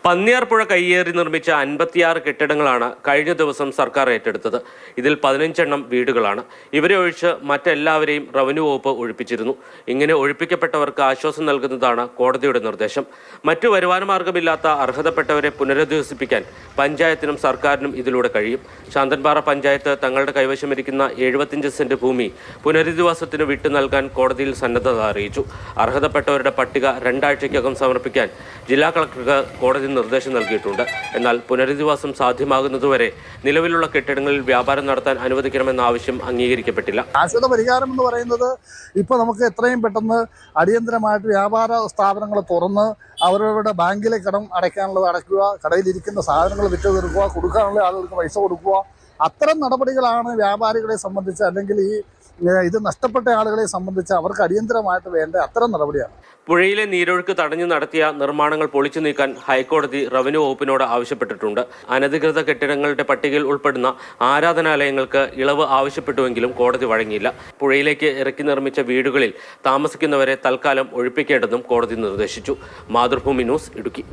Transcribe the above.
പന്നിയാർപ്പുഴ കയ്യേറി നിർമ്മിച്ച 56 കെട്ടിടങ്ങളാണ് കഴിഞ്ഞ ദിവസം സർക്കാർ ഏറ്റെടുത്തത്. ഇതിൽ 15 വീടുകളാണ്. ഇവരെ ഒഴിച്ച് മറ്റെല്ലാവരെയും റവന്യൂ വകുപ്പ് ഒഴിപ്പിച്ചിരുന്നു. ഇങ്ങനെ ഒഴിപ്പിക്കപ്പെട്ടവർക്ക് ആശ്വാസം നൽകുന്നതാണ് കോടതിയുടെ നിർദ്ദേശം. മറ്റു വരുമാനമാർഗമില്ലാത്ത അർഹതപ്പെട്ടവരെ പുനരധിവസിപ്പിക്കാൻ പഞ്ചായത്തിനും സർക്കാരിനും ഇതിലൂടെ കഴിയും. ശാന്തൻപാറ പഞ്ചായത്ത് തങ്ങളുടെ കൈവശമിരിക്കുന്ന 75 സെന്റ് ഭൂമി പുനരധിവാസത്തിന് വിട്ടു നൽകാൻ കോടതിയിൽ സന്നദ്ധത അറിയിച്ചു. അർഹതപ്പെട്ടവരുടെ പട്ടിക 2 ആഴ്ചയ്ക്കകം സമർപ്പിക്കാൻ ജില്ലാ കളക്ടർക്ക് കോടതി നിർദ്ദേശം നൽകിയിട്ടുണ്ട്. എന്നാൽ പുനരധിവാസം സാധ്യമാകുന്നതുവരെ നിലവിലുള്ള കെട്ടിടങ്ങളിൽ വ്യാപാരം നടത്താൻ അനുവദിക്കണമെന്ന ആവശ്യം അംഗീകരിക്കപ്പെട്ടില്ല. ശാശ്വത പരിഹാരം എന്ന് പറയുന്നത് ഇപ്പോൾ നമുക്ക് എത്രയും പെട്ടെന്ന് അടിയന്തരമായിട്ട് വ്യാപാര സ്ഥാപനങ്ങൾ തുറന്ന് അവരവരുടെ ബാങ്കിലെ കടം അടയ്ക്കാനുള്ളത് അടയ്ക്കുക, കടയിലിരിക്കുന്ന സാധനങ്ങൾ വിറ്റ് തീർക്കുക, കൊടുക്കാനുള്ള ആളുകൾക്ക് പൈസ കൊടുക്കുക. അത്തരം നടപടികളാണ് വ്യാപാരികളെ സംബന്ധിച്ച്, അല്ലെങ്കിൽ ഇത് നഷ്ടപ്പെട്ട ആളുകളെ സംബന്ധിച്ച് അവർക്ക് അടിയന്തരമായിട്ട് വേണ്ട അത്തരം നടപടിയാണ്. പുഴയിലെ നീരൊഴുക്ക് തടഞ്ഞു നടത്തിയ നിർമ്മാണങ്ങൾ പൊളിച്ചു നീക്കാൻ ഹൈക്കോടതി റവന്യൂ വകുപ്പിനോട് ആവശ്യപ്പെട്ടിട്ടുണ്ട്. അനധികൃത കെട്ടിടങ്ങളുടെ പട്ടികയിൽ ഉൾപ്പെടുന്ന ആരാധനാലയങ്ങൾക്ക് ഇളവ് ആവശ്യപ്പെട്ടുവെങ്കിലും കോടതി വഴങ്ങിയില്ല. പുഴയിലേക്ക് ഇറക്കി നിർമ്മിച്ച വീടുകളിൽ താമസിക്കുന്നവരെ തൽക്കാലം ഒഴിപ്പിക്കേണ്ടെന്നും കോടതി നിർദ്ദേശിച്ചു. മാതൃഭൂമി ന്യൂസ്, ഇടുക്കി.